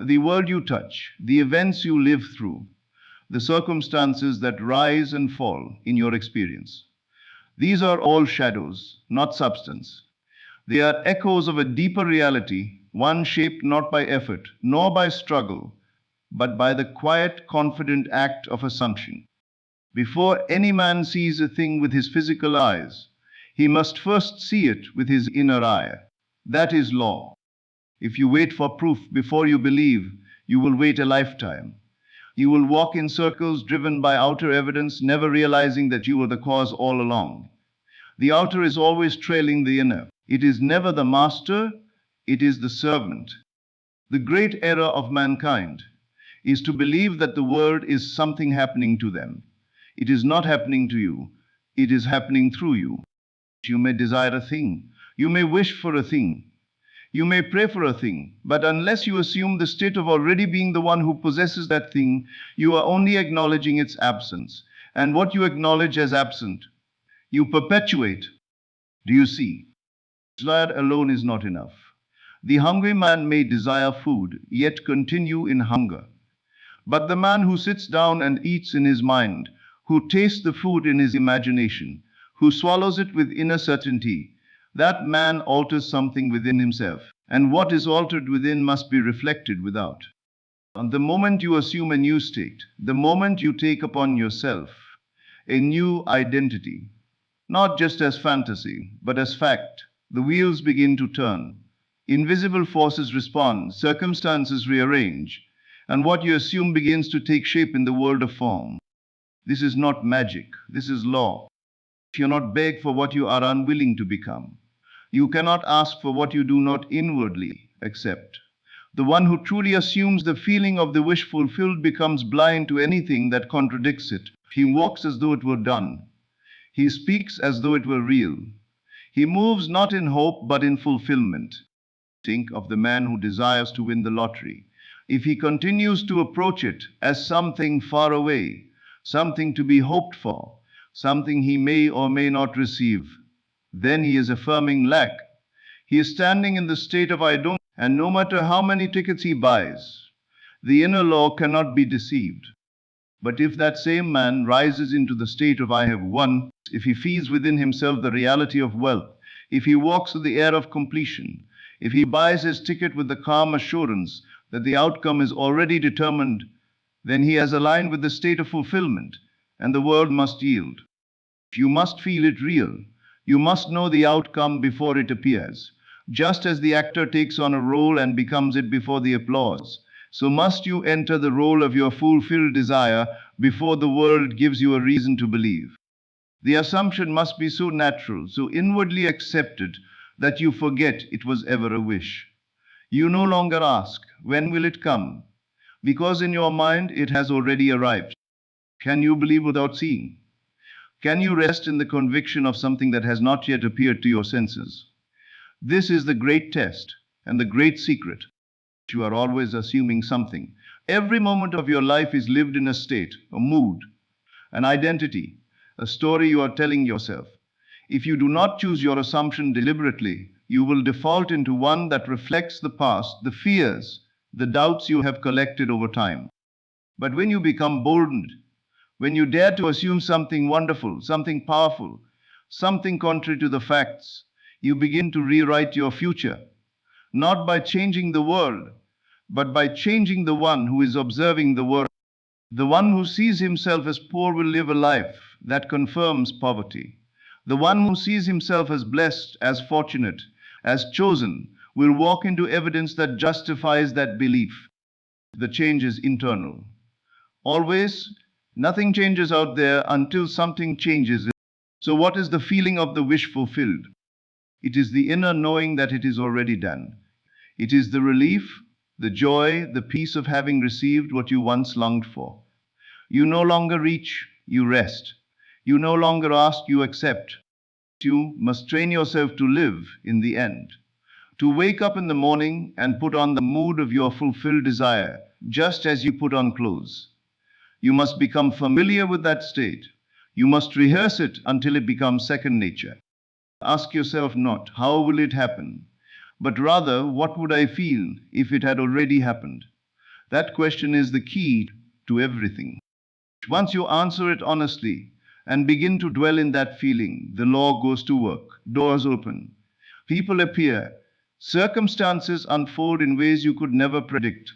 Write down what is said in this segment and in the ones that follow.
The world you touch, the events you live through, the circumstances that rise and fall in your experience. These are all shadows, not substance. They are echoes of a deeper reality, one shaped not by effort, nor by struggle, but by the quiet, confident act of assumption. Before any man sees a thing with his physical eyes, he must first see it with his inner eye. That is law. If you wait for proof before you believe, you will wait a lifetime. You will walk in circles driven by outer evidence, never realizing that you were the cause all along. The outer is always trailing the inner. It is never the master, it is the servant. The great error of mankind is to believe that the world is something happening to them. It is not happening to you, it is happening through you. You may desire a thing, you may wish for a thing, you may pray for a thing, but unless you assume the state of already being the one who possesses that thing, you are only acknowledging its absence. And what you acknowledge as absent, you perpetuate. Do you see? Desire alone is not enough. The hungry man may desire food, yet continue in hunger. But the man who sits down and eats in his mind, who tastes the food in his imagination, who swallows it with inner certainty, that man alters something within himself. And what is altered within must be reflected without. And the moment you assume a new state, the moment you take upon yourself a new identity, not just as fantasy, but as fact, the wheels begin to turn. Invisible forces respond, circumstances rearrange, and what you assume begins to take shape in the world of form. This is not magic, this is law. You cannot beg for what you are unwilling to become. You cannot ask for what you do not inwardly accept. The one who truly assumes the feeling of the wish fulfilled becomes blind to anything that contradicts it. He walks as though it were done. He speaks as though it were real. He moves not in hope but in fulfillment. Think of the man who desires to win the lottery. If he continues to approach it as something far away, something to be hoped for, something he may or may not receive, then he is affirming lack. He is standing in the state of I don't, and no matter how many tickets he buys, the inner law cannot be deceived. But if that same man rises into the state of I have won, if he feels within himself the reality of wealth, if he walks with the air of completion, if he buys his ticket with the calm assurance that the outcome is already determined, then he has aligned with the state of fulfillment, and the world must yield. You must feel it real. You must know the outcome before it appears. Just as the actor takes on a role and becomes it before the applause, so must you enter the role of your fulfilled desire before the world gives you a reason to believe. The assumption must be so natural, so inwardly accepted, that you forget it was ever a wish. You no longer ask, when will it come? Because in your mind it has already arrived. Can you believe without seeing? Can you rest in the conviction of something that has not yet appeared to your senses? This is the great test and the great secret. You are always assuming something. Every moment of your life is lived in a state, a mood, an identity, a story you are telling yourself. If you do not choose your assumption deliberately, you will default into one that reflects the past, the fears, the doubts you have collected over time. But when you become boldened, when you dare to assume something wonderful, something powerful, something contrary to the facts, you begin to rewrite your future, not by changing the world, but by changing the one who is observing the world. The one who sees himself as poor will live a life that confirms poverty. The one who sees himself as blessed, as fortunate, as chosen, will walk into evidence that justifies that belief. The change is internal. Always, nothing changes out there until something changes. So what is the feeling of the wish fulfilled? It is the inner knowing that it is already done. It is the relief, the joy, the peace of having received what you once longed for. You no longer reach, you rest. You no longer ask, you accept. You must train yourself to live in the end. To wake up in the morning and put on the mood of your fulfilled desire, just as you put on clothes. You must become familiar with that state. You must rehearse it until it becomes second nature. Ask yourself not, how will it happen? But rather, what would I feel if it had already happened? That question is the key to everything. Once you answer it honestly and begin to dwell in that feeling, the law goes to work, doors open, people appear, circumstances unfold in ways you could never predict.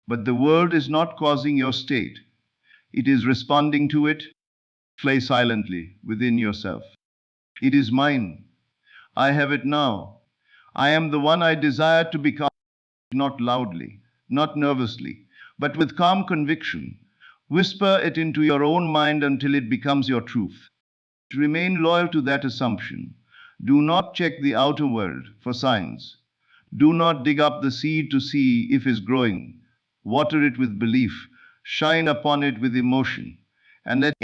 But the world is not causing your state, it is responding to it. Play silently within yourself. It is mine. I have it now. I am the one I desire to become, not loudly, not nervously, but with calm conviction. Whisper it into your own mind until it becomes your truth. Remain loyal to that assumption. Do not check the outer world for signs. Do not dig up the seed to see if it's growing. Water it with belief. Shine upon it with emotion. And let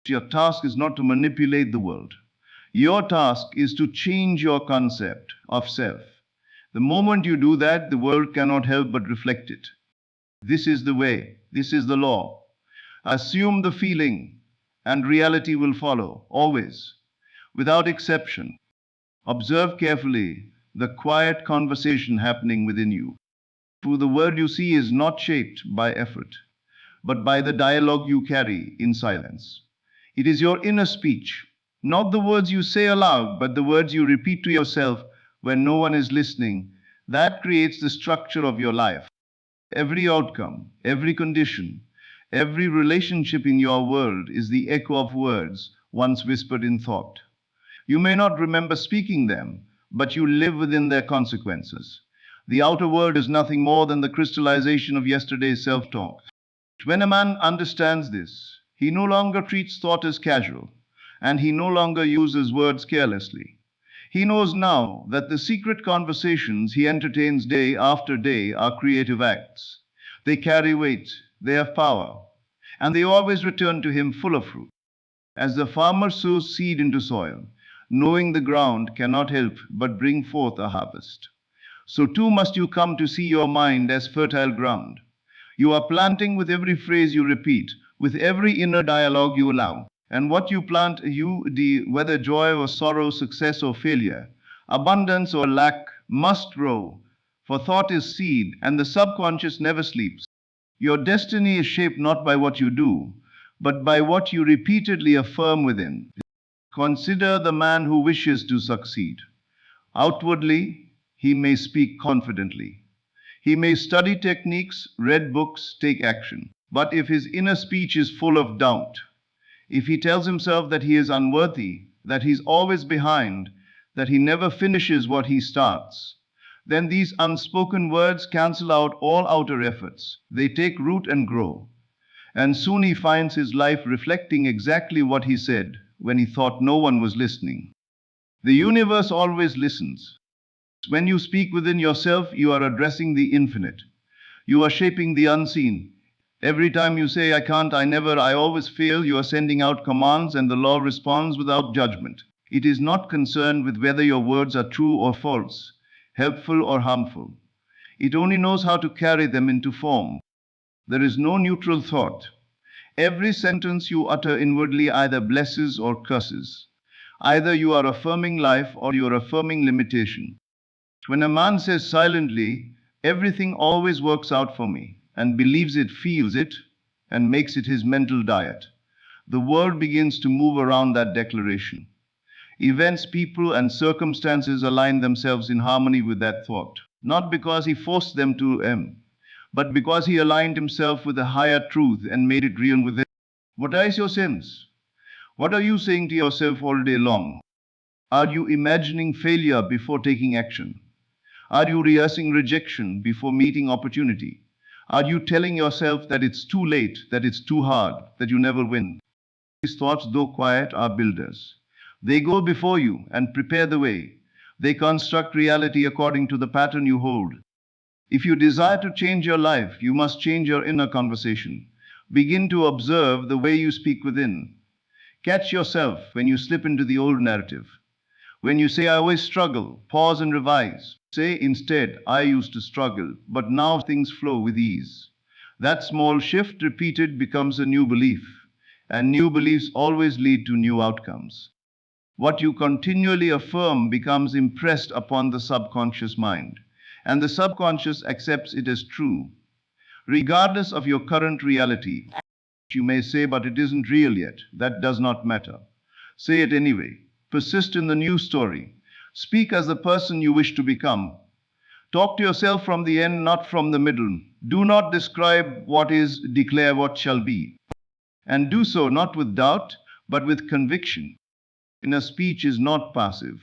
your task is not to manipulate the world. Your task is to change your concept of self. The moment you do that, the world cannot help but reflect it. This is the way, this is the law. Assume the feeling, and reality will follow, always, without exception. Observe carefully the quiet conversation happening within you. For the world you see is not shaped by effort, but by the dialogue you carry in silence. It is your inner speech, not the words you say aloud, but the words you repeat to yourself when no one is listening, that creates the structure of your life. Every outcome, every condition, every relationship in your world is the echo of words once whispered in thought. You may not remember speaking them, but you live within their consequences. The outer world is nothing more than the crystallization of yesterday's self talk. When a man understands this, he no longer treats thought as casual, and he no longer uses words carelessly. He knows now that the secret conversations he entertains day after day are creative acts. They carry weight, they have power, and they always return to him full of fruit. As the farmer sows seed into soil, knowing the ground cannot help but bring forth a harvest, so too must you come to see your mind as fertile ground. You are planting with every phrase you repeat, with every inner dialogue you allow. And what you plant, whether joy or sorrow, success or failure, abundance or lack, must grow. For thought is seed, and the subconscious never sleeps. Your destiny is shaped not by what you do, but by what you repeatedly affirm within. Consider the man who wishes to succeed. Outwardly, he may speak confidently. He may study techniques, read books, take action. But if his inner speech is full of doubt, if he tells himself that he is unworthy, that he's always behind, that he never finishes what he starts, then these unspoken words cancel out all outer efforts. They take root and grow. And soon he finds his life reflecting exactly what he said when he thought no one was listening. The universe always listens. When you speak within yourself, you are addressing the infinite. You are shaping the unseen. Every time you say, I can't, I never, I always fail, you are sending out commands and the law responds without judgment. It is not concerned with whether your words are true or false, helpful or harmful. It only knows how to carry them into form. There is no neutral thought. Every sentence you utter inwardly either blesses or curses. Either you are affirming life or you are affirming limitation. When a man says silently, everything always works out for me, and believes it, feels it, and makes it his mental diet, the world begins to move around that declaration. Events, people, and circumstances align themselves in harmony with that thought, not because he forced them to, but because he aligned himself with a higher truth and made it real with it. What is your sense? What are you saying to yourself all day long? Are you imagining failure before taking action? Are you rehearsing rejection before meeting opportunity? Are you telling yourself that it's too late, that it's too hard, that you never win? These thoughts, though quiet, are builders. They go before you and prepare the way. They construct reality according to the pattern you hold. If you desire to change your life, you must change your inner conversation. Begin to observe the way you speak within. Catch yourself when you slip into the old narrative. When you say, I always struggle, pause and revise. Say instead, I used to struggle, but now things flow with ease. That small shift repeated becomes a new belief, and new beliefs always lead to new outcomes. What you continually affirm becomes impressed upon the subconscious mind, and the subconscious accepts it as true. regardless of your current reality. You may say, but it isn't real yet. That does not matter. Say it anyway. Persist in the new story. Speak as the person you wish to become. Talk to yourself from the end, not from the middle. Do not describe what is, declare what shall be. And do so not with doubt, but with conviction. Inner speech is not passive.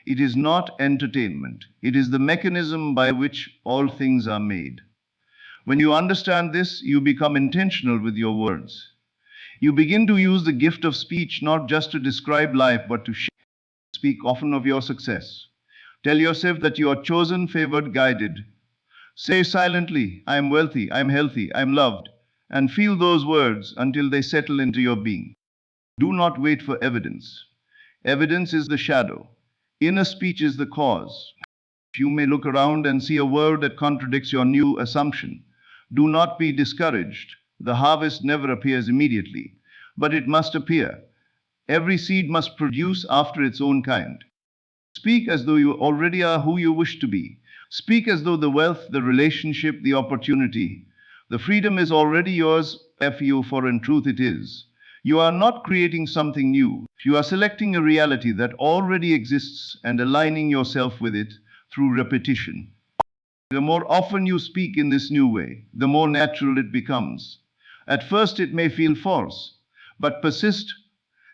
It is not entertainment. It is the mechanism by which all things are made. When you understand this, you become intentional with your words. You begin to use the gift of speech not just to describe life, but to speak often of your success. Tell yourself that you are chosen, favored, guided. Say silently, I am wealthy, I am healthy, I am loved, and feel those words until they settle into your being. Do not wait for evidence. Evidence is the shadow. Inner speech is the cause. You may look around and see a world that contradicts your new assumption. Do not be discouraged. The harvest never appears immediately, but it must appear. Every seed must produce after its own kind. Speak as though you already are who you wish to be. Speak as though the wealth, the relationship, the opportunity, the freedom is already yours, for in truth it is. You are not creating something new. You are selecting a reality that already exists and aligning yourself with it through repetition. The more often you speak in this new way, the more natural it becomes. At first it may feel false, but persist.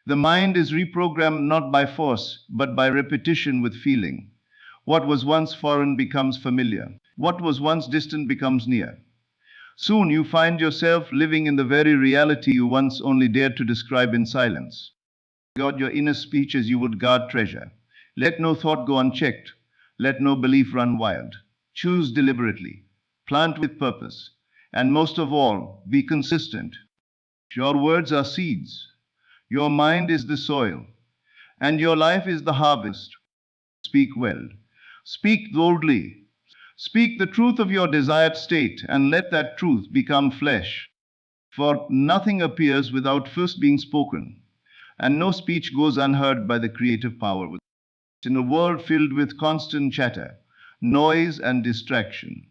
The mind is reprogrammed not by force, but by repetition with feeling. What was once foreign becomes familiar. What was once distant becomes near. Soon you find yourself living in the very reality you once only dared to describe in silence. Guard your inner speech as you would guard treasure. Let no thought go unchecked. Let no belief run wild. Choose deliberately. Plant with purpose. And most of all, be consistent. Your words are seeds. Your mind is the soil. And your life is the harvest. Speak well. Speak boldly. Speak the truth of your desired state and let that truth become flesh. For nothing appears without first being spoken, and no speech goes unheard by the creative power within. In a world filled with constant chatter, noise, and distraction,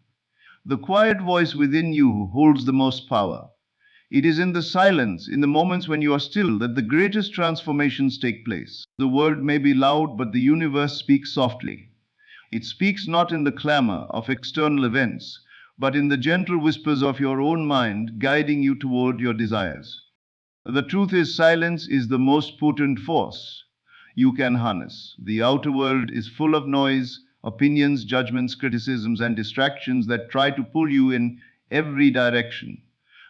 the quiet voice within you holds the most power. It is in the silence, in the moments when you are still, that the greatest transformations take place. The world may be loud, but the universe speaks softly. It speaks not in the clamor of external events, but in the gentle whispers of your own mind, guiding you toward your desires. The truth is, silence is the most potent force you can harness. The outer world is full of noise, opinions, judgments, criticisms, and distractions that try to pull you in every direction.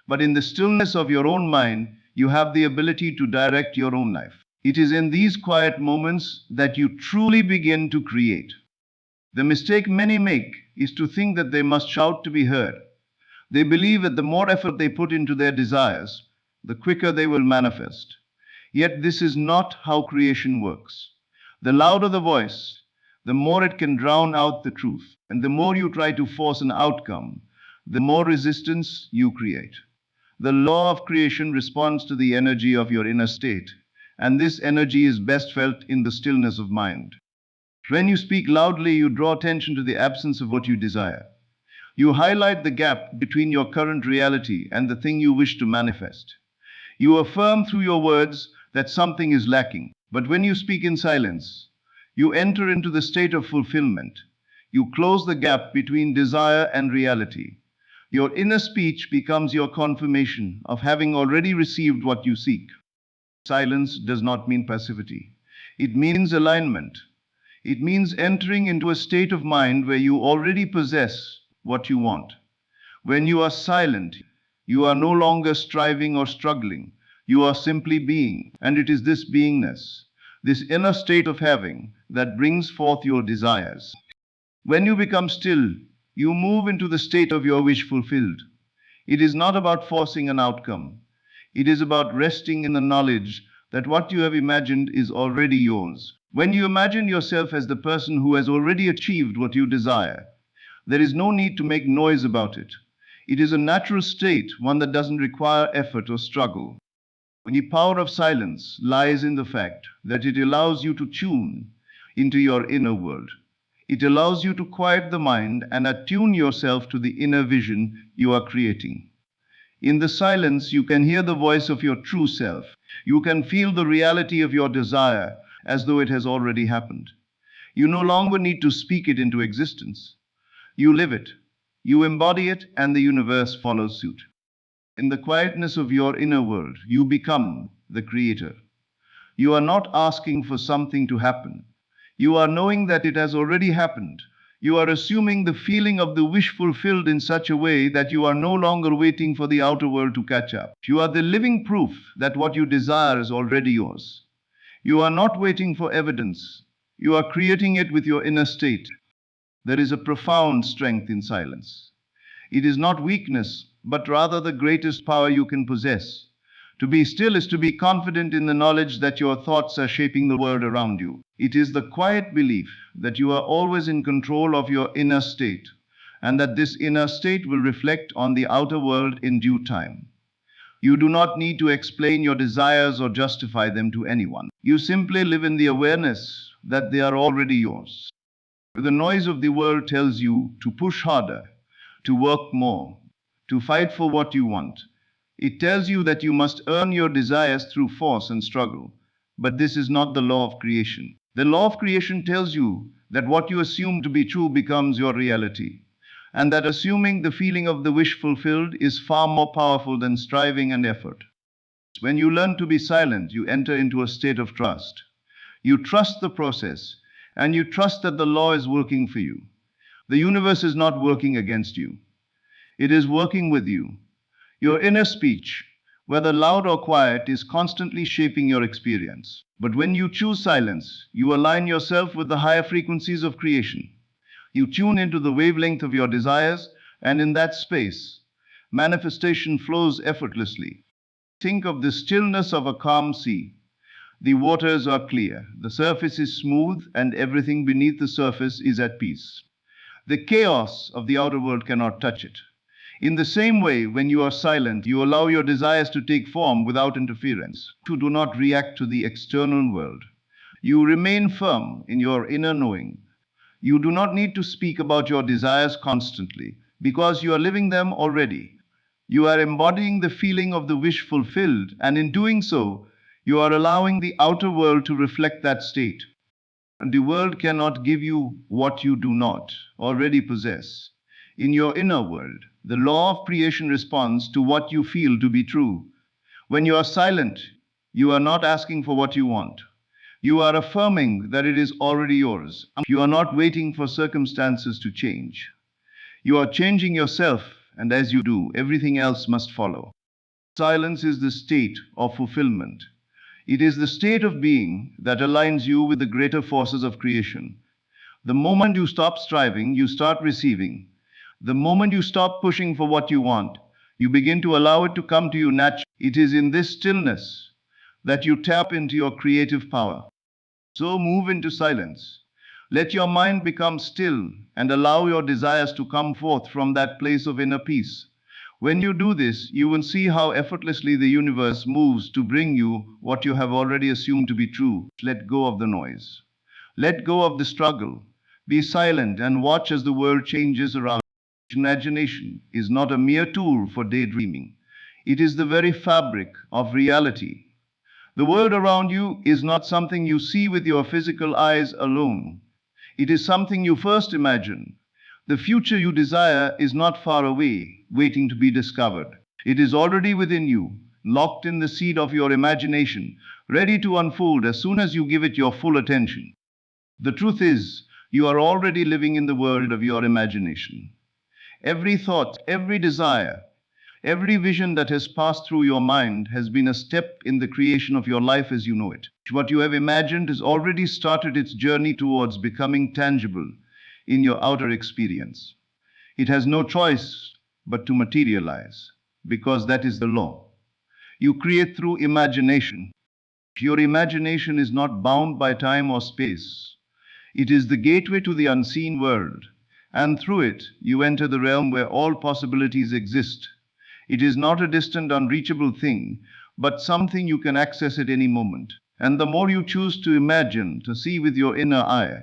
But in the stillness of your own mind, you have the ability to direct your own life. It is in these quiet moments that you truly begin to create. The mistake many make is to think that they must shout to be heard. They believe that the more effort they put into their desires, the quicker they will manifest. Yet this is not how creation works. The louder the voice, the more it can drown out the truth. And the more you try to force an outcome, the more resistance you create. The law of creation responds to the energy of your inner state, and this energy is best felt in the stillness of mind. When you speak loudly, you draw attention to the absence of what you desire. You highlight the gap between your current reality and the thing you wish to manifest. You affirm through your words that something is lacking. But when you speak in silence, you enter into the state of fulfillment. You close the gap between desire and reality. Your inner speech becomes your confirmation of having already received what you seek. Silence does not mean passivity. It means alignment. It means entering into a state of mind where you already possess what you want. When you are silent, you are no longer striving or struggling. You are simply being. And it is this beingness, this inner state of having, that brings forth your desires. When you become still, you move into the state of your wish fulfilled. It is not about forcing an outcome. It is about resting in the knowledge that what you have imagined is already yours. When you imagine yourself as the person who has already achieved what you desire, there is no need to make noise about it. It is a natural state, one that doesn't require effort or struggle. The power of silence lies in the fact that it allows you to tune into your inner world. It allows you to quiet the mind and attune yourself to the inner vision you are creating. In the silence, you can hear the voice of your true self. You can feel the reality of your desire as though it has already happened. You no longer need to speak it into existence. You live it, you embody it, and the universe follows suit. In the quietness of your inner world, you become the creator. You are not asking for something to happen. You are knowing that it has already happened. You are assuming the feeling of the wish fulfilled in such a way that you are no longer waiting for the outer world to catch up. You are the living proof that what you desire is already yours. You are not waiting for evidence. You are creating it with your inner state. There is a profound strength in silence. It is not weakness, but rather the greatest power you can possess. To be still is to be confident in the knowledge that your thoughts are shaping the world around you. It is the quiet belief that you are always in control of your inner state, and that this inner state will reflect on the outer world in due time. You do not need to explain your desires or justify them to anyone. You simply live in the awareness that they are already yours. The noise of the world tells you to push harder, to work more, to fight for what you want. It tells you that you must earn your desires through force and struggle. But this is not the law of creation. The law of creation tells you that what you assume to be true becomes your reality, and that assuming the feeling of the wish fulfilled is far more powerful than striving and effort. When you learn to be silent, you enter into a state of trust. You trust the process, and you trust that the law is working for you. The universe is not working against you, it is working with you. Your inner speech, whether loud or quiet, is constantly shaping your experience. But when you choose silence, you align yourself with the higher frequencies of creation. You tune into the wavelength of your desires, and in that space, manifestation flows effortlessly. Think of the stillness of a calm sea. The waters are clear, the surface is smooth, and everything beneath the surface is at peace. The chaos of the outer world cannot touch it. In the same way, when you are silent, you allow your desires to take form without interference. You do not react to the external world. You remain firm in your inner knowing. You do not need to speak about your desires constantly, because you are living them already. You are embodying the feeling of the wish fulfilled, and in doing so, you are allowing the outer world to reflect that state. The world cannot give you what you do not already possess. In your inner world, the law of creation responds to what you feel to be true. When you are silent, you are not asking for what you want. You are affirming that it is already yours. You are not waiting for circumstances to change. You are changing yourself, and as you do, everything else must follow. Silence is the state of fulfillment. It is the state of being that aligns you with the greater forces of creation. The moment you stop striving, you start receiving. The moment you stop pushing for what you want, you begin to allow it to come to you naturally. It is in this stillness that you tap into your creative power. So move into silence. Let your mind become still and allow your desires to come forth from that place of inner peace. When you do this, you will see how effortlessly the universe moves to bring you what you have already assumed to be true. Let go of the noise. Let go of the struggle. Be silent and watch as the world changes around you. Imagination is not a mere tool for daydreaming. It is the very fabric of reality. The world around you is not something you see with your physical eyes alone. It is something you first imagine. The future you desire is not far away, waiting to be discovered. It is already within you, locked in the seed of your imagination, ready to unfold as soon as you give it your full attention. The truth is, you are already living in the world of your imagination. Every thought, every desire, every vision that has passed through your mind has been a step in the creation of your life as you know it. What you have imagined has already started its journey towards becoming tangible in your outer experience. It has no choice but to materialize, because that is the law. You create through imagination. Your imagination is not bound by time or space. It is the gateway to the unseen world, and through it you enter the realm where all possibilities exist. It is not a distant, unreachable thing, but something you can access at any moment. And the more you choose to imagine, to see with your inner eye,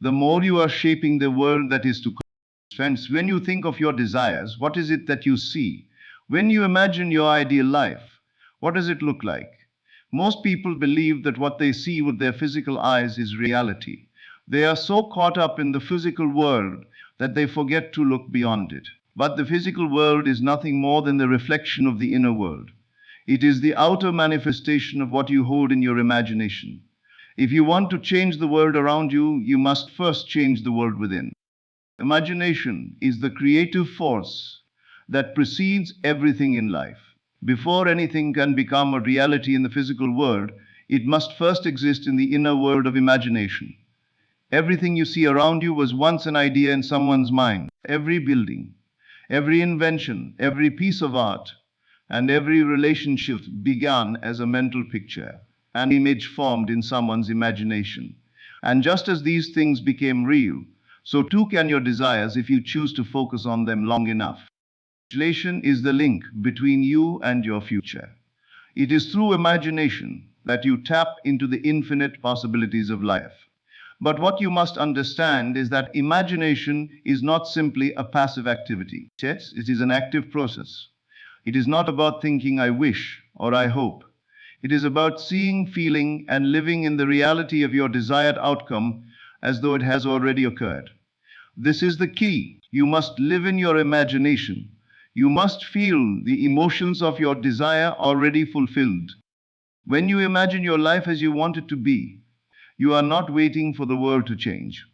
the more you are shaping the world that is to come. Friends, when you think of your desires, what is it that you see? When you imagine your ideal life, what does it look like? Most people believe that what they see with their physical eyes is reality. They are so caught up in the physical world that they forget to look beyond it. But the physical world is nothing more than the reflection of the inner world. It is the outer manifestation of what you hold in your imagination. If you want to change the world around you, you must first change the world within. Imagination is the creative force that precedes everything in life. Before anything can become a reality in the physical world, it must first exist in the inner world of imagination. Everything you see around you was once an idea in someone's mind. Every building, every invention, every piece of art, and every relationship began as a mental picture, an image formed in someone's imagination. And just as these things became real, so too can your desires if you choose to focus on them long enough. Imagination is the link between you and your future. It is through imagination that you tap into the infinite possibilities of life. But what you must understand is that imagination is not simply a passive activity. Yes, it is an active process. It is not about thinking, I wish or I hope. It is about seeing, feeling, and living in the reality of your desired outcome as though it has already occurred. This is the key. You must live in your imagination. You must feel the emotions of your desire already fulfilled. When you imagine your life as you want it to be, you are not waiting for the world to change.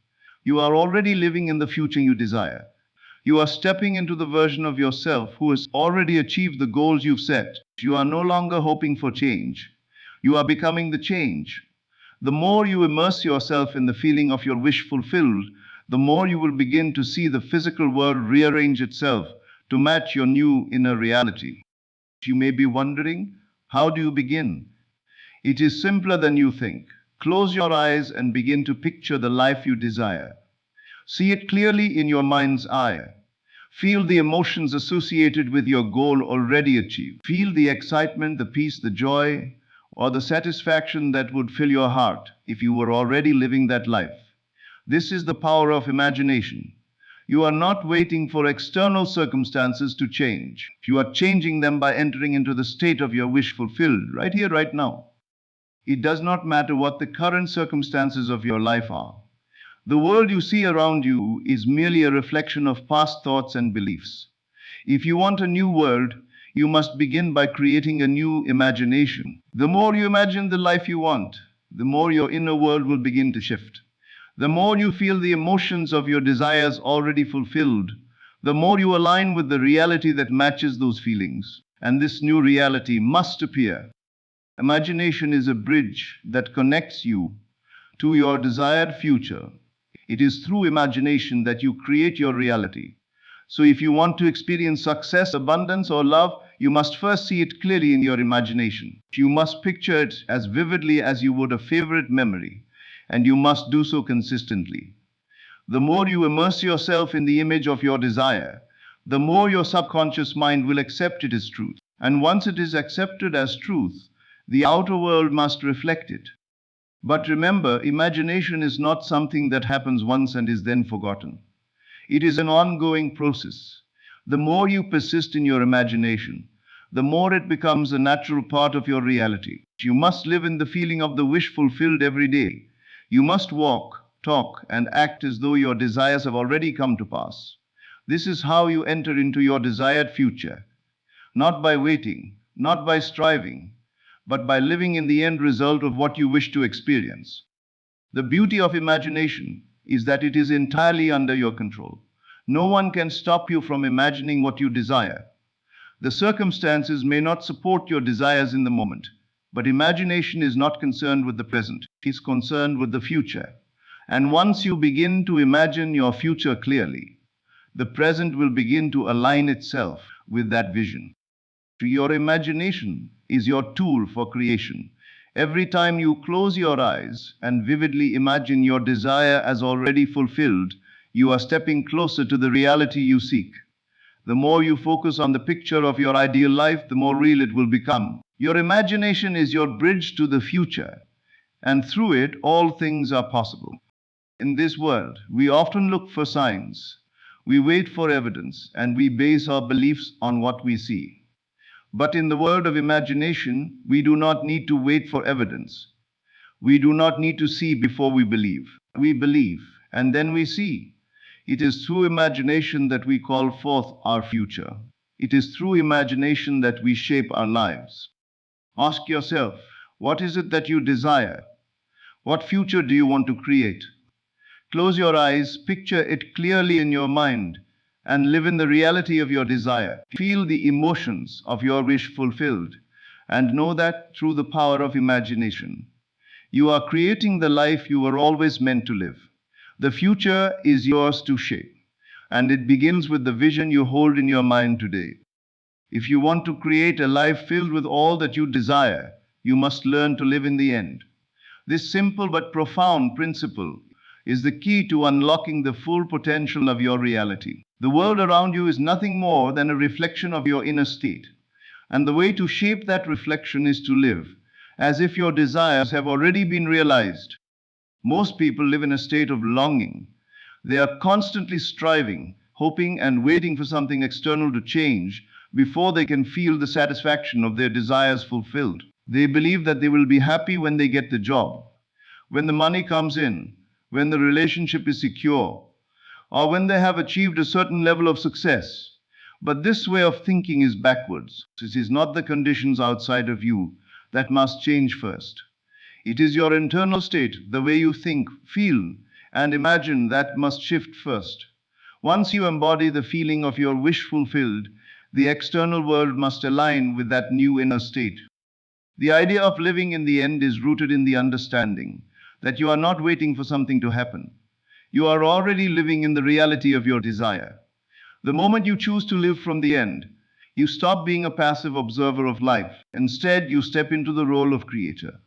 You are already living in the future you desire. You are stepping into the version of yourself who has already achieved the goals you've set. You are no longer hoping for change. You are becoming the change. The more you immerse yourself in the feeling of your wish fulfilled, the more you will begin to see the physical world rearrange itself to match your new inner reality. You may be wondering, how do you begin? It is simpler than you think. Close your eyes and begin to picture the life you desire. See it clearly in your mind's eye. Feel the emotions associated with your goal already achieved. Feel the excitement, the peace, the joy, or the satisfaction that would fill your heart if you were already living that life. This is the power of imagination. You are not waiting for external circumstances to change. You are changing them by entering into the state of your wish fulfilled, right here, right now. It does not matter what the current circumstances of your life are. The world you see around you is merely a reflection of past thoughts and beliefs. If you want a new world, you must begin by creating a new imagination. The more you imagine the life you want, the more your inner world will begin to shift. The more you feel the emotions of your desires already fulfilled, the more you align with the reality that matches those feelings. And this new reality must appear. Imagination is a bridge that connects you to your desired future. It is through imagination that you create your reality. So if you want to experience success, abundance, or love, you must first see it clearly in your imagination. You must picture it as vividly as you would a favorite memory, and you must do so consistently. The more you immerse yourself in the image of your desire, the more your subconscious mind will accept it as truth. And once it is accepted as truth, the outer world must reflect it. But remember, imagination is not something that happens once and is then forgotten. It is an ongoing process. The more you persist in your imagination, the more it becomes a natural part of your reality. You must live in the feeling of the wish fulfilled every day. You must walk, talk, and act as though your desires have already come to pass. This is how you enter into your desired future. Not by waiting, not by striving, but by living in the end result of what you wish to experience. The beauty of imagination is that it is entirely under your control. No one can stop you from imagining what you desire. The circumstances may not support your desires in the moment, but imagination is not concerned with the present, it is concerned with the future. And once you begin to imagine your future clearly, the present will begin to align itself with that vision. Your imagination is your tool for creation. Every time you close your eyes and vividly imagine your desire as already fulfilled, you are stepping closer to the reality you seek. The more you focus on the picture of your ideal life, the more real it will become. Your imagination is your bridge to the future, and through it, all things are possible. In this world, we often look for signs. We wait for evidence and we base our beliefs on what we see. But in the world of imagination, we do not need to wait for evidence. We do not need to see before we believe. We believe and then we see. It is through imagination that we call forth our future. It is through imagination that we shape our lives. Ask yourself, what is it that you desire? What future do you want to create? Close your eyes, picture it clearly in your mind, and live in the reality of your desire. Feel the emotions of your wish fulfilled, and know that through the power of imagination, you are creating the life you were always meant to live. The future is yours to shape, and it begins with the vision you hold in your mind today. If you want to create a life filled with all that you desire, you must learn to live in the end. This simple but profound principle is the key to unlocking the full potential of your reality. The world around you is nothing more than a reflection of your inner state, and the way to shape that reflection is to live as if your desires have already been realized. Most people live in a state of longing. They are constantly striving, hoping, and waiting for something external to change before they can feel the satisfaction of their desires fulfilled. They believe that they will be happy when they get the job, when the money comes in, when the relationship is secure, or when they have achieved a certain level of success. But this way of thinking is backwards. It is not the conditions outside of you that must change first. It is your internal state, the way you think, feel, and imagine that must shift first. Once you embody the feeling of your wish fulfilled, the external world must align with that new inner state. The idea of living in the end is rooted in the understanding that you are not waiting for something to happen. You are already living in the reality of your desire. The moment you choose to live from the end, you stop being a passive observer of life. Instead, you step into the role of creator.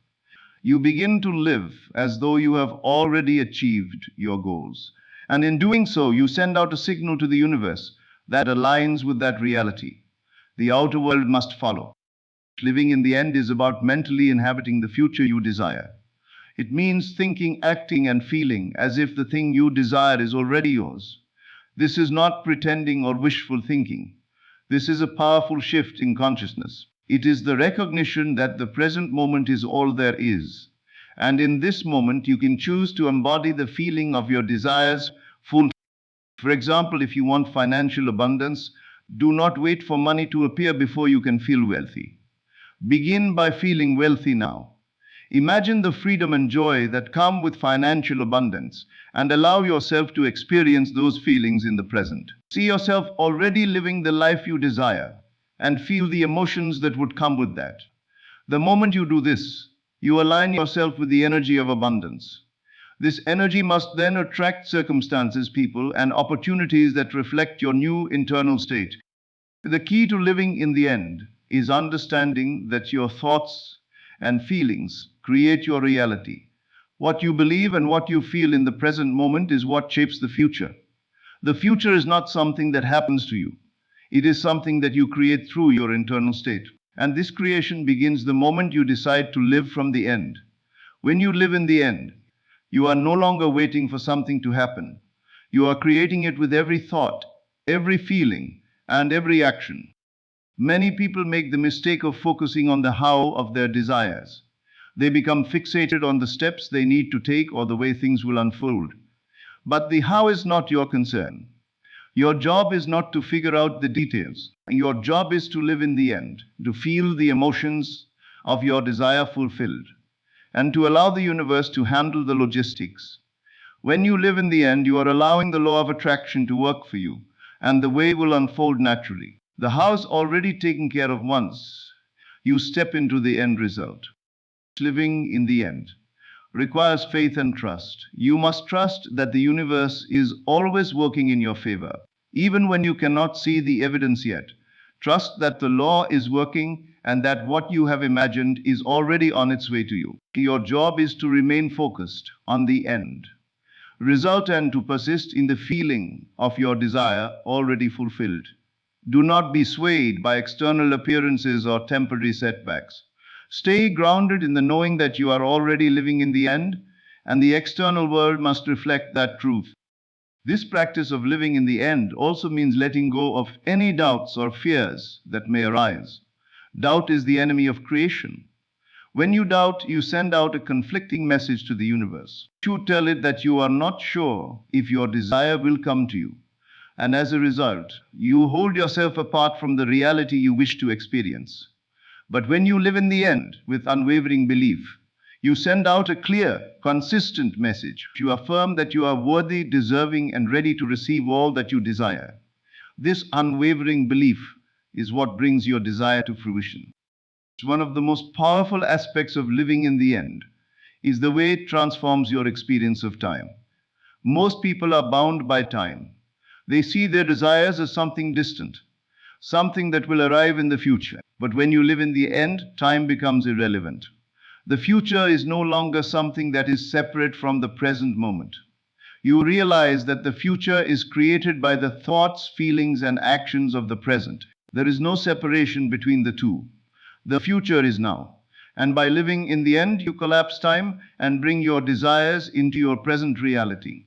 You begin to live as though you have already achieved your goals. And in doing so, you send out a signal to the universe that aligns with that reality. The outer world must follow. Living in the end is about mentally inhabiting the future you desire. It means thinking, acting, and feeling as if the thing you desire is already yours. This is not pretending or wishful thinking. This is a powerful shift in consciousness. It is the recognition that the present moment is all there is. And in this moment, you can choose to embody the feeling of your desires full. For example, if you want financial abundance, do not wait for money to appear before you can feel wealthy. Begin by feeling wealthy now. Imagine the freedom and joy that come with financial abundance and allow yourself to experience those feelings in the present. See yourself already living the life you desire and feel the emotions that would come with that. The moment you do this, you align yourself with the energy of abundance. This energy must then attract circumstances, people, and opportunities that reflect your new internal state. The key to living in the end is understanding that your thoughts and feelings create your reality. What you believe and what you feel in the present moment is what shapes the future. The future is not something that happens to you. It is something that you create through your internal state. And this creation begins the moment you decide to live from the end. When you live in the end, you are no longer waiting for something to happen. You are creating it with every thought, every feeling, and every action. Many people make the mistake of focusing on the how of their desires. They become fixated on the steps they need to take or the way things will unfold. But the how is not your concern. Your job is not to figure out the details. Your job is to live in the end, to feel the emotions of your desire fulfilled, and to allow the universe to handle the logistics. When you live in the end, you are allowing the law of attraction to work for you, and the way will unfold naturally. The how's already taken care of once you step into the end result. Living in the end requires faith and trust. You must trust that the universe is always working in your favor, even when you cannot see the evidence yet. Trust that the law is working and that what you have imagined is already on its way to you. Your job is to remain focused on the end result and to persist in the feeling of your desire already fulfilled. Do not be swayed by external appearances or temporary setbacks. Stay grounded in the knowing that you are already living in the end and the external world must reflect that truth. This practice of living in the end also means letting go of any doubts or fears that may arise. Doubt is the enemy of creation. When you doubt, you send out a conflicting message to the universe. You tell it that you are not sure if your desire will come to you. And as a result, you hold yourself apart from the reality you wish to experience. But when you live in the end with unwavering belief, you send out a clear, consistent message. You affirm that you are worthy, deserving, and ready to receive all that you desire. This unwavering belief is what brings your desire to fruition. One of the most powerful aspects of living in the end is the way it transforms your experience of time. Most people are bound by time. They see their desires as something distant, something that will arrive in the future. But when you live in the end, time becomes irrelevant. The future is no longer something that is separate from the present moment. You realize that the future is created by the thoughts, feelings, and actions of the present. There is no separation between the two. The future is now. And by living in the end, you collapse time and bring your desires into your present reality.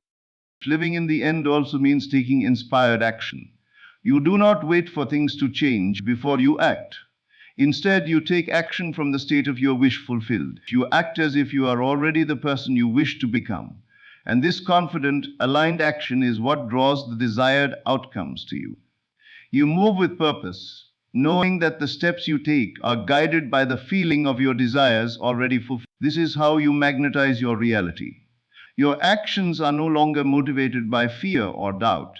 Living in the end also means taking inspired action. You do not wait for things to change before you act. Instead, you take action from the state of your wish fulfilled. You act as if you are already the person you wish to become. And this confident, aligned action is what draws the desired outcomes to you. You move with purpose, knowing that the steps you take are guided by the feeling of your desires already fulfilled. This is how you magnetize your reality. Your actions are no longer motivated by fear or doubt,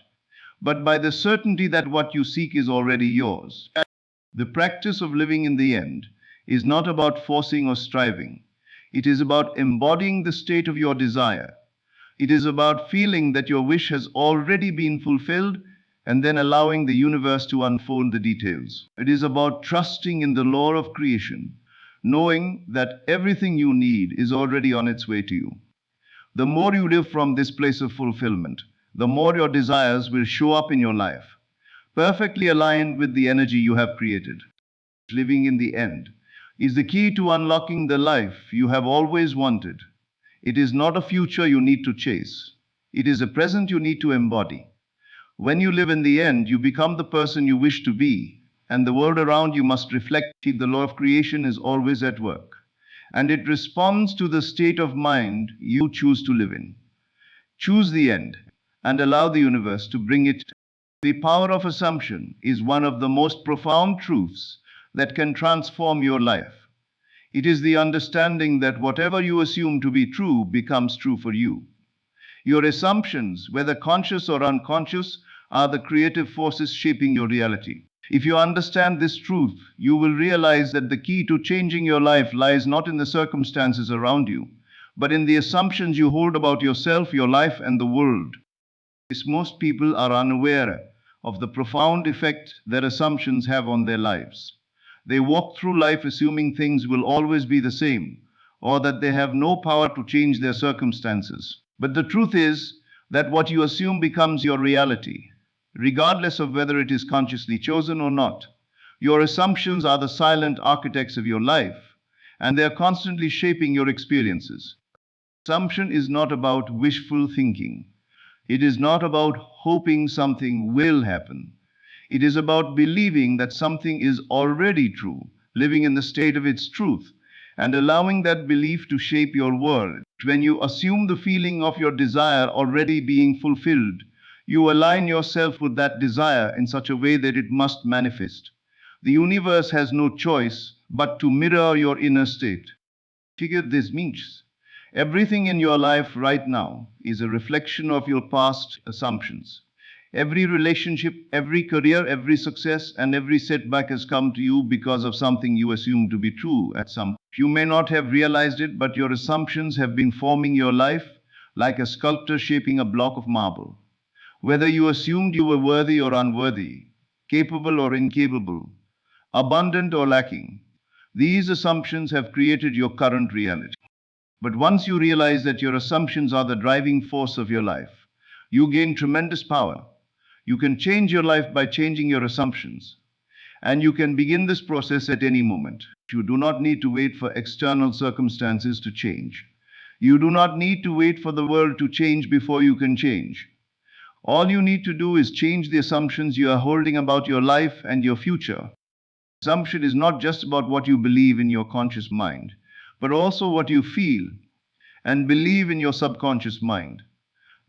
but by the certainty that what you seek is already yours. The practice of living in the end is not about forcing or striving. It is about embodying the state of your desire. It is about feeling that your wish has already been fulfilled and then allowing the universe to unfold the details. It is about trusting in the law of creation, knowing that everything you need is already on its way to you. The more you live from this place of fulfillment, the more your desires will show up in your life, perfectly aligned with the energy you have created. Living in the end is the key to unlocking the life you have always wanted. It is not a future you need to chase. It is a present you need to embody. When you live in the end, you become the person you wish to be, and the world around you must reflect. The law of creation is always at work, and it responds to the state of mind you choose to live in. Choose the end, and allow the universe to bring it. The power of assumption is one of the most profound truths that can transform your life. It is the understanding that whatever you assume to be true becomes true for you. Your assumptions, whether conscious or unconscious, are the creative forces shaping your reality. If you understand this truth, you will realize that the key to changing your life lies not in the circumstances around you, but in the assumptions you hold about yourself, your life, and the world. Most people are unaware of the profound effect their assumptions have on their lives. They walk through life assuming things will always be the same, or that they have no power to change their circumstances. But the truth is that what you assume becomes your reality, regardless of whether it is consciously chosen or not. Your assumptions are the silent architects of your life, and they are constantly shaping your experiences. Assumption is not about wishful thinking. It is not about hoping something will happen. It is about believing that something is already true, living in the state of its truth, and allowing that belief to shape your world. When you assume the feeling of your desire already being fulfilled, you align yourself with that desire in such a way that it must manifest. The universe has no choice but to mirror your inner state. Figure this means everything in your life right now is a reflection of your past assumptions. Every relationship, every career, every success, and every setback has come to you because of something you assumed to be true at some point. You may not have realized it, but your assumptions have been forming your life like a sculptor shaping a block of marble. Whether you assumed you were worthy or unworthy, capable or incapable, abundant or lacking, these assumptions have created your current reality. But once you realize that your assumptions are the driving force of your life, you gain tremendous power. You can change your life by changing your assumptions. And you can begin this process at any moment. You do not need to wait for external circumstances to change. You do not need to wait for the world to change before you can change. All you need to do is change the assumptions you are holding about your life and your future. Assumption is not just about what you believe in your conscious mind, but also what you feel and believe in your subconscious mind.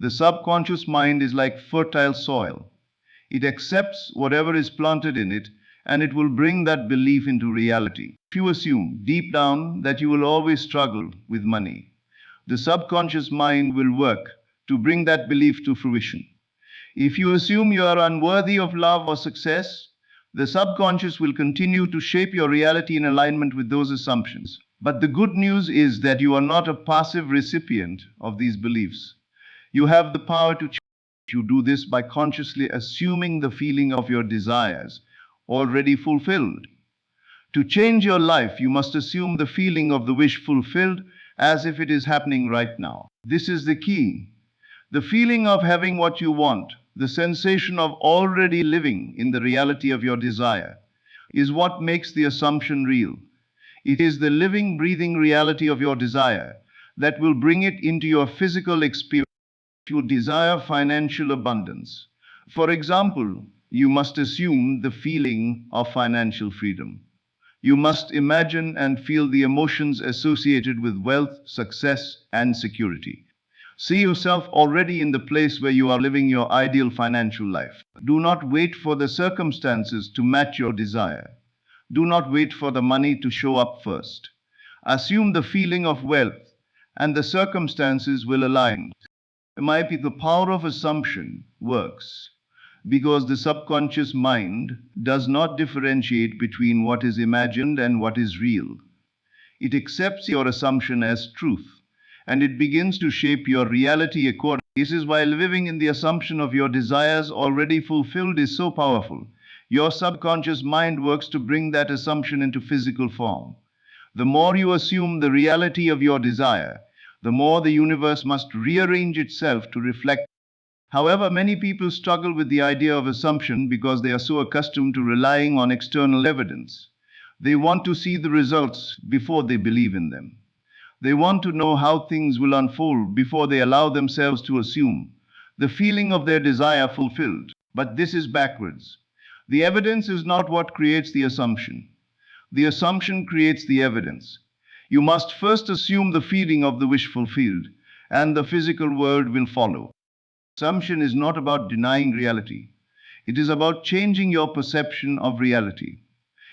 The subconscious mind is like fertile soil. It accepts whatever is planted in it, and it will bring that belief into reality. If you assume deep down that you will always struggle with money, the subconscious mind will work to bring that belief to fruition. If you assume you are unworthy of love or success, the subconscious will continue to shape your reality in alignment with those assumptions. But the good news is that you are not a passive recipient of these beliefs. You have the power to change. You do this by consciously assuming the feeling of your desires already fulfilled. To change your life, you must assume the feeling of the wish fulfilled as if it is happening right now. This is the key. The feeling of having what you want, the sensation of already living in the reality of your desire, is what makes the assumption real. It is the living, breathing reality of your desire that will bring it into your physical experience. If you desire financial abundance, for example, you must assume the feeling of financial freedom. You must imagine and feel the emotions associated with wealth, success, and security. See yourself already in the place where you are living your ideal financial life. Do not wait for the circumstances to match your desire. Do not wait for the money to show up first. Assume the feeling of wealth, and the circumstances will align. The power of assumption works because the subconscious mind does not differentiate between what is imagined and what is real. It accepts your assumption as truth, and it begins to shape your reality accordingly. This is why living in the assumption of your desires already fulfilled is so powerful. Your subconscious mind works to bring that assumption into physical form. The more you assume the reality of your desire, the more the universe must rearrange itself to reflect. However, many people struggle with the idea of assumption because they are so accustomed to relying on external evidence. They want to see the results before they believe in them. They want to know how things will unfold before they allow themselves to assume the feeling of their desire fulfilled. But this is backwards. The evidence is not what creates the assumption. The assumption creates the evidence. You must first assume the feeling of the wish fulfilled, and the physical world will follow. Assumption is not about denying reality. It is about changing your perception of reality.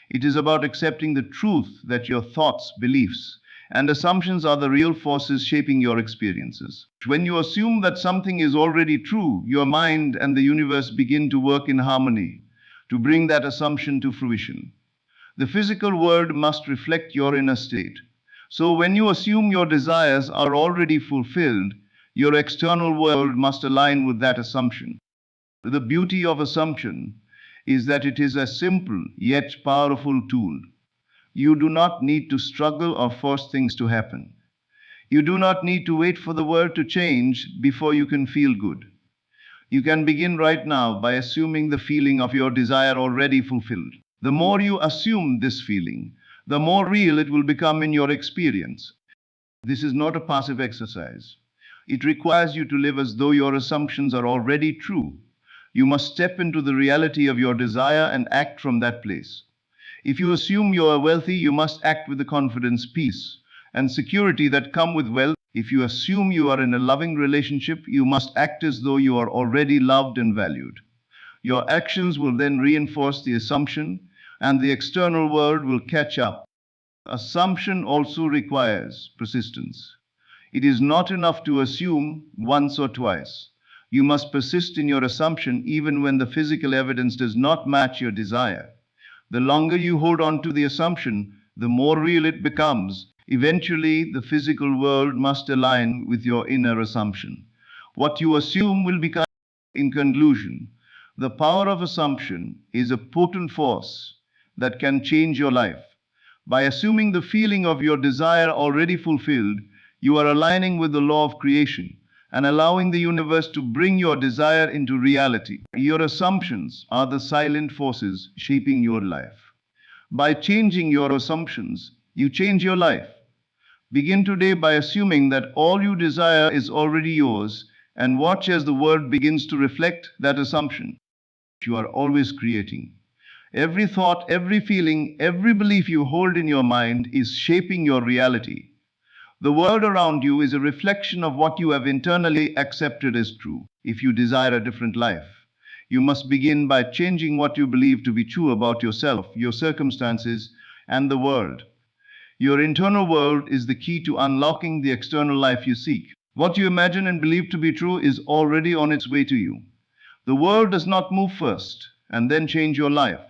It is about accepting the truth that your thoughts, beliefs, and assumptions are the real forces shaping your experiences. When you assume that something is already true, your mind and the universe begin to work in harmony to bring that assumption to fruition. The physical world must reflect your inner state. So when you assume your desires are already fulfilled, your external world must align with that assumption. The beauty of assumption is that it is a simple yet powerful tool. You do not need to struggle or force things to happen. You do not need to wait for the world to change before you can feel good. You can begin right now by assuming the feeling of your desire already fulfilled. The more you assume this feeling, the more real it will become in your experience. This is not a passive exercise. It requires you to live as though your assumptions are already true. You must step into the reality of your desire and act from that place. If you assume you are wealthy, you must act with the confidence, peace, and security that come with wealth. If you assume you are in a loving relationship, you must act as though you are already loved and valued. Your actions will then reinforce the assumption, and the external world will catch up. Assumption also requires persistence. It is not enough to assume once or twice. You must persist in your assumption even when the physical evidence does not match your desire. The longer you hold on to the assumption, the more real it becomes. Eventually, the physical world must align with your inner assumption. What you assume will become. In conclusion, the power of assumption is a potent force that can change your life. By assuming the feeling of your desire already fulfilled, you are aligning with the law of creation and allowing the universe to bring your desire into reality. Your assumptions are the silent forces shaping your life. By changing your assumptions, you change your life. Begin today by assuming that all you desire is already yours, and watch as the world begins to reflect that assumption. You are always creating. Every thought, every feeling, every belief you hold in your mind is shaping your reality. The world around you is a reflection of what you have internally accepted as true. If you desire a different life, you must begin by changing what you believe to be true about yourself, your circumstances, and the world. Your internal world is the key to unlocking the external life you seek. What you imagine and believe to be true is already on its way to you. The world does not move first and then change your life.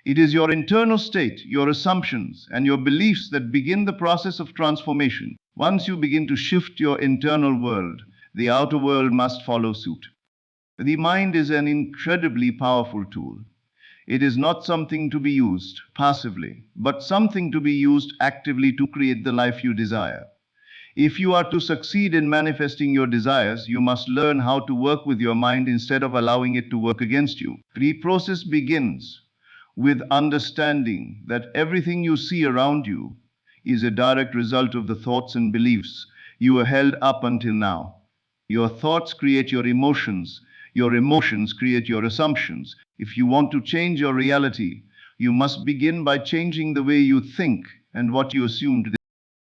It is your internal state, your assumptions, and your beliefs that begin the process of transformation. Once you begin to shift your internal world, the outer world must follow suit. The mind is an incredibly powerful tool. It is not something to be used passively, but something to be used actively to create the life you desire. If you are to succeed in manifesting your desires, you must learn how to work with your mind instead of allowing it to work against you. The process begins with understanding that everything you see around you is a direct result of the thoughts and beliefs you have held up until now. Your thoughts create your emotions create your assumptions. If you want to change your reality, you must begin by changing the way you think and what you assume. This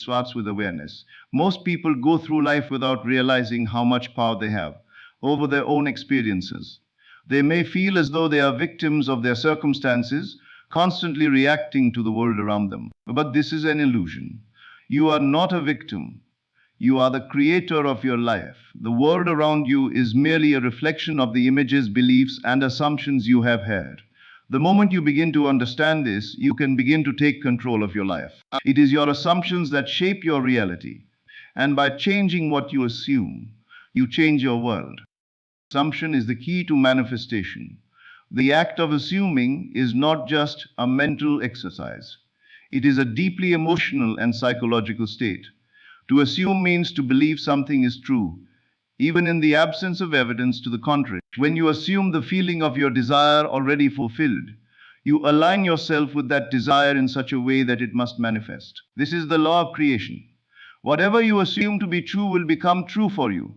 starts with awareness. Most people go through life without realizing how much power they have over their own experiences. They may feel as though they are victims of their circumstances, constantly reacting to the world around them. But this is an illusion. You are not a victim. You are the creator of your life. The world around you is merely a reflection of the images, beliefs, and assumptions you have had. The moment you begin to understand this, you can begin to take control of your life. It is your assumptions that shape your reality. And by changing what you assume, you change your world. Assumption is the key to manifestation. The act of assuming is not just a mental exercise, it is a deeply emotional and psychological state. To assume means to believe something is true, even in the absence of evidence to the contrary. When you assume the feeling of your desire already fulfilled, you align yourself with that desire in such a way that it must manifest. This is the law of creation. Whatever you assume to be true will become true for you,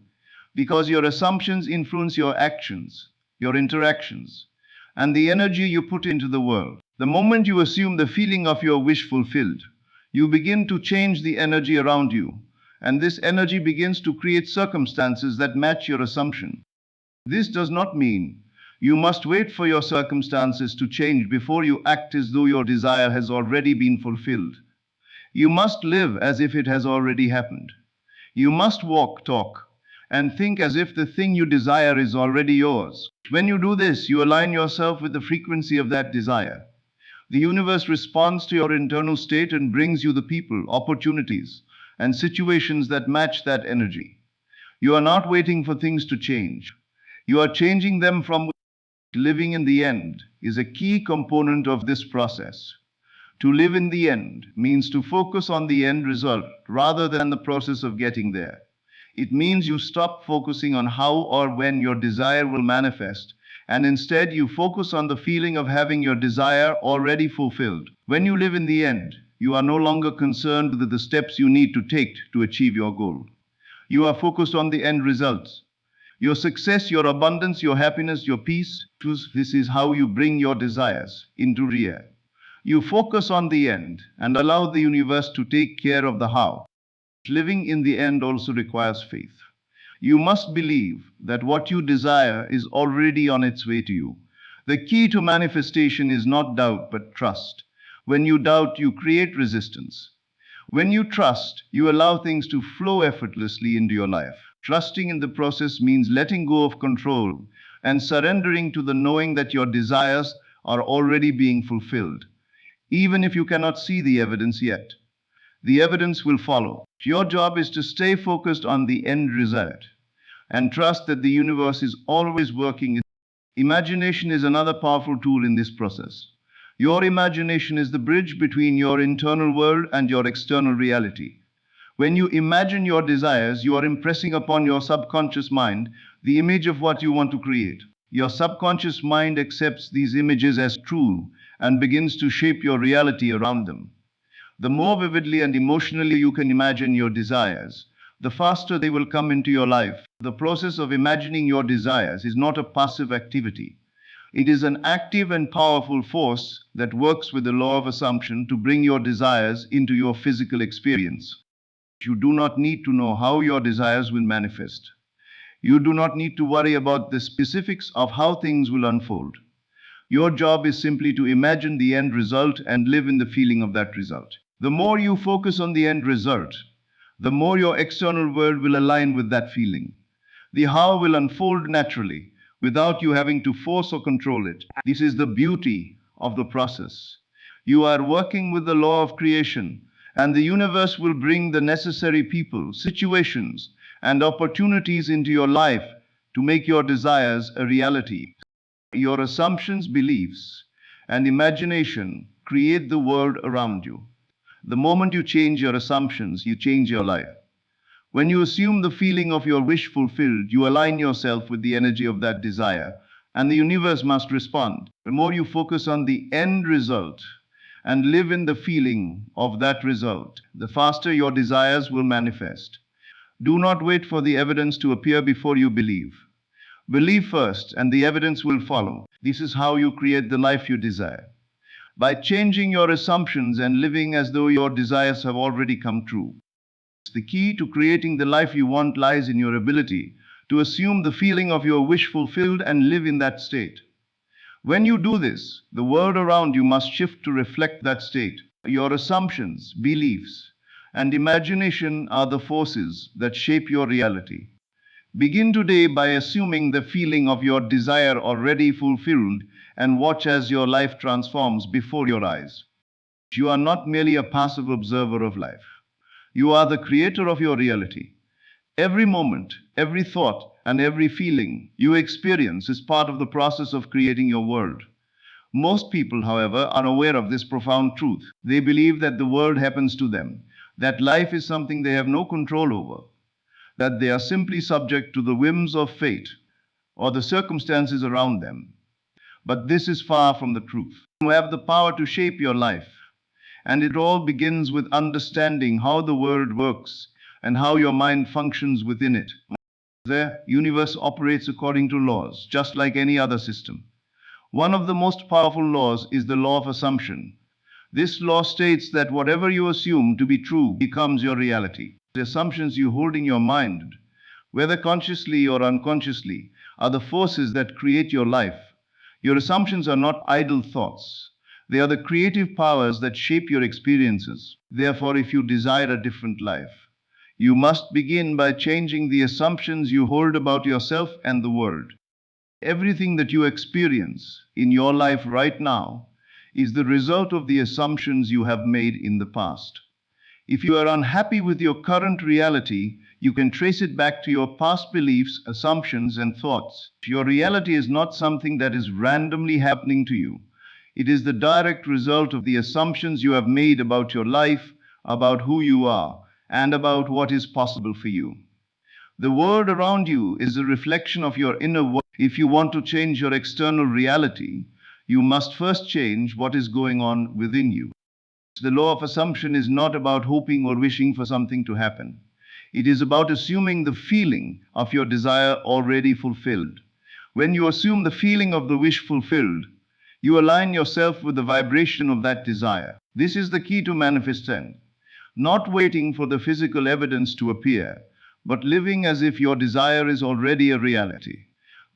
because your assumptions influence your actions, your interactions, and the energy you put into the world. The moment you assume the feeling of your wish fulfilled, you begin to change the energy around you, and this energy begins to create circumstances that match your assumption. This does not mean you must wait for your circumstances to change before you act as though your desire has already been fulfilled. You must live as if it has already happened. You must walk, talk, and think as if the thing you desire is already yours. When you do this, you align yourself with the frequency of that desire. The universe responds to your internal state and brings you the people, opportunities, and situations that match that energy. You are not waiting for things to change. You are changing them from within. Living in the end is a key component of this process. To live in the end means to focus on the end result rather than the process of getting there. It means you stop focusing on how or when your desire will manifest, and instead you focus on the feeling of having your desire already fulfilled. When you live in the end, you are no longer concerned with the steps you need to take to achieve your goal. You are focused on the end results. Your success, your abundance, your happiness, your peace. This is how you bring your desires into reality. You focus on the end and allow the universe to take care of the how. Living in the end also requires faith. You must believe that what you desire is already on its way to you. The key to manifestation is not doubt, but trust. When you doubt, you create resistance. When you trust, you allow things to flow effortlessly into your life. Trusting in the process means letting go of control and surrendering to the knowing that your desires are already being fulfilled, even if you cannot see the evidence yet. The evidence will follow. Your job is to stay focused on the end result and trust that the universe is always working. Imagination is another powerful tool in this process. Your imagination is the bridge between your internal world and your external reality. When you imagine your desires, you are impressing upon your subconscious mind the image of what you want to create. Your subconscious mind accepts these images as true and begins to shape your reality around them. The more vividly and emotionally you can imagine your desires, the faster they will come into your life. The process of imagining your desires is not a passive activity. It is an active and powerful force that works with the law of assumption to bring your desires into your physical experience. You do not need to know how your desires will manifest. You do not need to worry about the specifics of how things will unfold. Your job is simply to imagine the end result and live in the feeling of that result. The more you focus on the end result, the more your external world will align with that feeling. The how will unfold naturally, without you having to force or control it. This is the beauty of the process. You are working with the law of creation, and the universe will bring the necessary people, situations, and opportunities into your life to make your desires a reality. Your assumptions, beliefs, and imagination create the world around you. The moment you change your assumptions, you change your life. When you assume the feeling of your wish fulfilled, you align yourself with the energy of that desire, and the universe must respond. The more you focus on the end result and live in the feeling of that result, the faster your desires will manifest. Do not wait for the evidence to appear before you believe. Believe first, and the evidence will follow. This is how you create the life you desire. By changing your assumptions and living as though your desires have already come true. The key to creating the life you want lies in your ability to assume the feeling of your wish fulfilled and live in that state. When you do this, the world around you must shift to reflect that state. Your assumptions, beliefs, and imagination are the forces that shape your reality. Begin today by assuming the feeling of your desire already fulfilled and watch as your life transforms before your eyes. You are not merely a passive observer of life. You are the creator of your reality. Every moment, every thought, and every feeling you experience is part of the process of creating your world. Most people, however, are aware of this profound truth. They believe that the world happens to them, that life is something they have no control over, that they are simply subject to the whims of fate or the circumstances around them. But this is far from the truth. You have the power to shape your life, and it all begins with understanding how the world works and how your mind functions within it. The universe operates according to laws, just like any other system. One of the most powerful laws is the law of assumption. This law states that whatever you assume to be true becomes your reality. The assumptions you hold in your mind, whether consciously or unconsciously, are the forces that create your life. Your assumptions are not idle thoughts. They are the creative powers that shape your experiences. Therefore, if you desire a different life, you must begin by changing the assumptions you hold about yourself and the world. Everything that you experience in your life right now is the result of the assumptions you have made in the past. If you are unhappy with your current reality, you can trace it back to your past beliefs, assumptions, and thoughts. Your reality is not something that is randomly happening to you. It is the direct result of the assumptions you have made about your life, about who you are, and about what is possible for you. The world around you is a reflection of your inner world. If you want to change your external reality, you must first change what is going on within you. The law of assumption is not about hoping or wishing for something to happen. It is about assuming the feeling of your desire already fulfilled. When you assume the feeling of the wish fulfilled, you align yourself with the vibration of that desire. This is the key to manifesting. Not waiting for the physical evidence to appear, but living as if your desire is already a reality.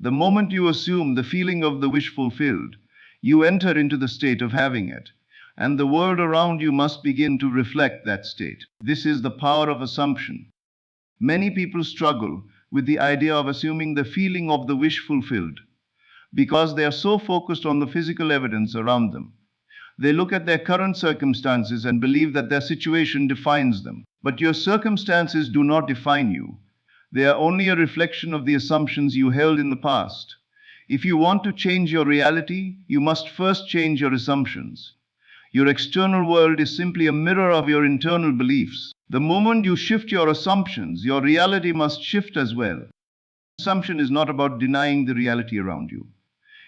The moment you assume the feeling of the wish fulfilled, you enter into the state of having it, and the world around you must begin to reflect that state. This is the power of assumption. Many people struggle with the idea of assuming the feeling of the wish fulfilled because they are so focused on the physical evidence around them. They look at their current circumstances and believe that their situation defines them. But your circumstances do not define you. They are only a reflection of the assumptions you held in the past. If you want to change your reality, you must first change your assumptions. Your external world is simply a mirror of your internal beliefs. The moment you shift your assumptions, your reality must shift as well. Assumption is not about denying the reality around you.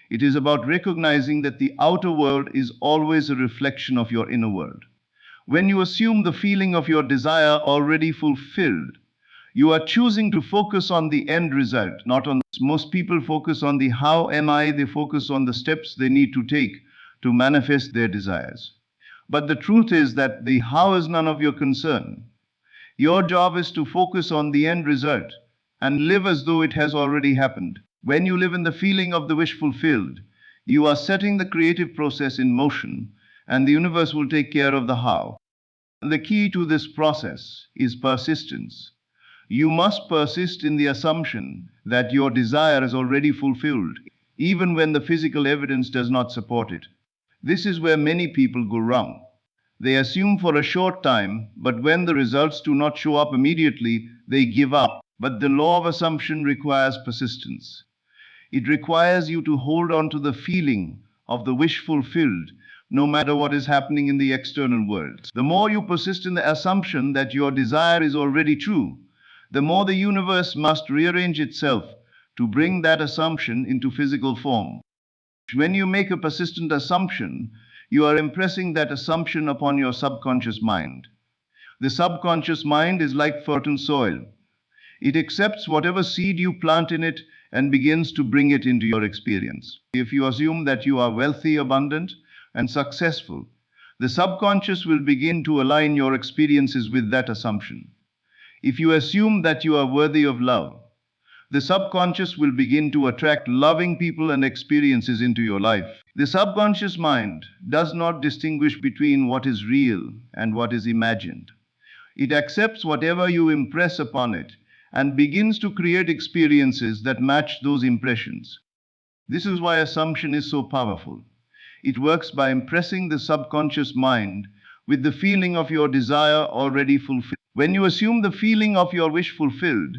It is about recognizing that the outer world is always a reflection of your inner world. When you assume the feeling of your desire already fulfilled, you are choosing to focus on the end result, not on. Most people focus on the how am I, they focus on the steps they need to take to manifest their desires. But the truth is that the how is none of your concern. Your job is to focus on the end result and live as though it has already happened. When you live in the feeling of the wish fulfilled, you are setting the creative process in motion, and the universe will take care of the how. The key to this process is persistence. You must persist in the assumption that your desire is already fulfilled, even when the physical evidence does not support it. This is where many people go wrong. They assume for a short time, but when the results do not show up immediately, they give up. But the law of assumption requires persistence. It requires you to hold on to the feeling of the wish fulfilled, no matter what is happening in the external world. The more you persist in the assumption that your desire is already true, the more the universe must rearrange itself to bring that assumption into physical form. When you make a persistent assumption, you are impressing that assumption upon your subconscious mind. The subconscious mind is like fertile soil. It accepts whatever seed you plant in it and begins to bring it into your experience. If you assume that you are wealthy, abundant, and successful, the subconscious will begin to align your experiences with that assumption. If you assume that you are worthy of love, the subconscious will begin to attract loving people and experiences into your life. The subconscious mind does not distinguish between what is real and what is imagined. It accepts whatever you impress upon it and begins to create experiences that match those impressions. This is why assumption is so powerful. It works by impressing the subconscious mind with the feeling of your desire already fulfilled. When you assume the feeling of your wish fulfilled,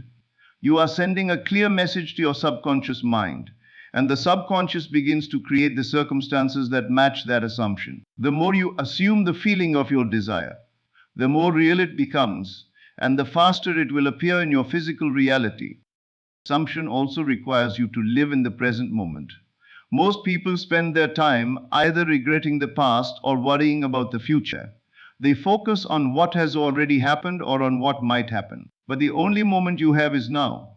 you are sending a clear message to your subconscious mind, and the subconscious begins to create the circumstances that match that assumption. The more you assume the feeling of your desire, the more real it becomes, and the faster it will appear in your physical reality. Assumption also requires you to live in the present moment. Most people spend their time either regretting the past or worrying about the future. They focus on what has already happened or on what might happen. But the only moment you have is now.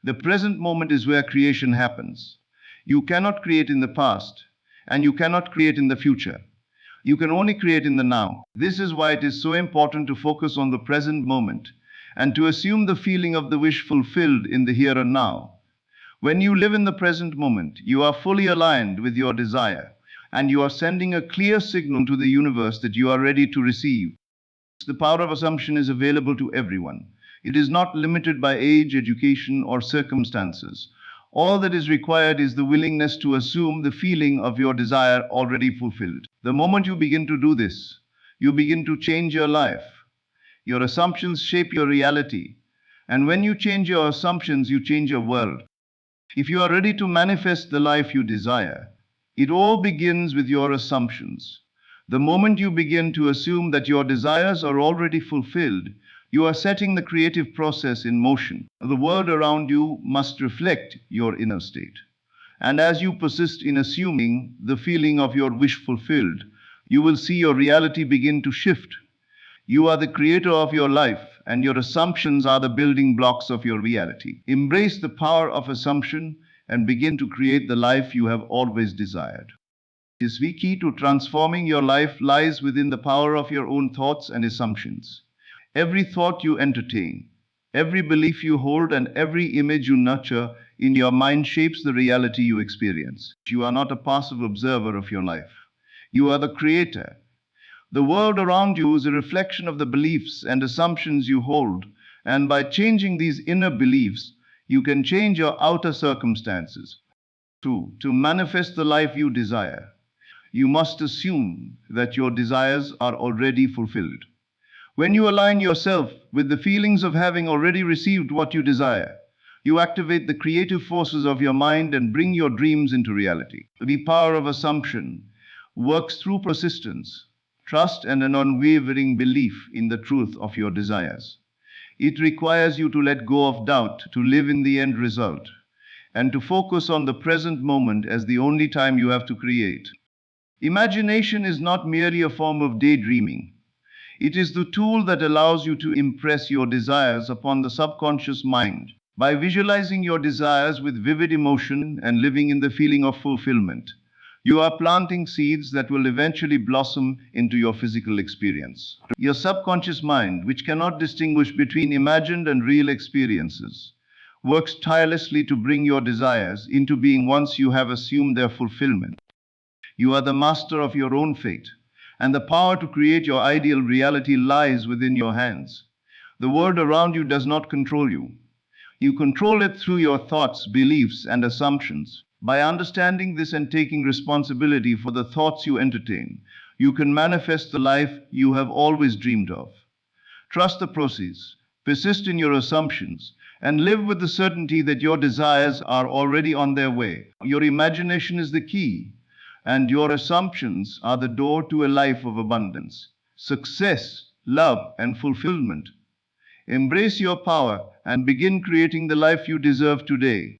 The present moment is where creation happens. You cannot create in the past, and you cannot create in the future. You can only create in the now. This is why it is so important to focus on the present moment and to assume the feeling of the wish fulfilled in the here and now. When you live in the present moment, you are fully aligned with your desire, and you are sending a clear signal to the universe that you are ready to receive. The power of assumption is available to everyone. It is not limited by age, education, or circumstances. All that is required is the willingness to assume the feeling of your desire already fulfilled. The moment you begin to do this, you begin to change your life. Your assumptions shape your reality. And when you change your assumptions, you change your world. If you are ready to manifest the life you desire, it all begins with your assumptions. The moment you begin to assume that your desires are already fulfilled, you are setting the creative process in motion. The world around you must reflect your inner state. And as you persist in assuming the feeling of your wish fulfilled, you will see your reality begin to shift. You are the creator of your life, and your assumptions are the building blocks of your reality. Embrace the power of assumption and begin to create the life you have always desired. The key to transforming your life lies within the power of your own thoughts and assumptions. Every thought you entertain, every belief you hold, and every image you nurture in your mind shapes the reality you experience. You are not a passive observer of your life. You are the creator. The world around you is a reflection of the beliefs and assumptions you hold, and by changing these inner beliefs, you can change your outer circumstances. To manifest the life you desire, you must assume that your desires are already fulfilled. When you align yourself with the feelings of having already received what you desire, you activate the creative forces of your mind and bring your dreams into reality. The power of assumption works through persistence, trust, and an unwavering belief in the truth of your desires. It requires you to let go of doubt, to live in the end result, and to focus on the present moment as the only time you have to create. Imagination is not merely a form of daydreaming. It is the tool that allows you to impress your desires upon the subconscious mind by visualizing your desires with vivid emotion and living in the feeling of fulfillment. You are planting seeds that will eventually blossom into your physical experience. Your subconscious mind, which cannot distinguish between imagined and real experiences, works tirelessly to bring your desires into being once you have assumed their fulfillment. You are the master of your own fate, and the power to create your ideal reality lies within your hands. The world around you does not control you. You control it through your thoughts, beliefs, and assumptions. By understanding this and taking responsibility for the thoughts you entertain, you can manifest the life you have always dreamed of. Trust the process, persist in your assumptions, and live with the certainty that your desires are already on their way. Your imagination is the key, and your assumptions are the door to a life of abundance, success, love, and fulfillment. Embrace your power and begin creating the life you deserve today.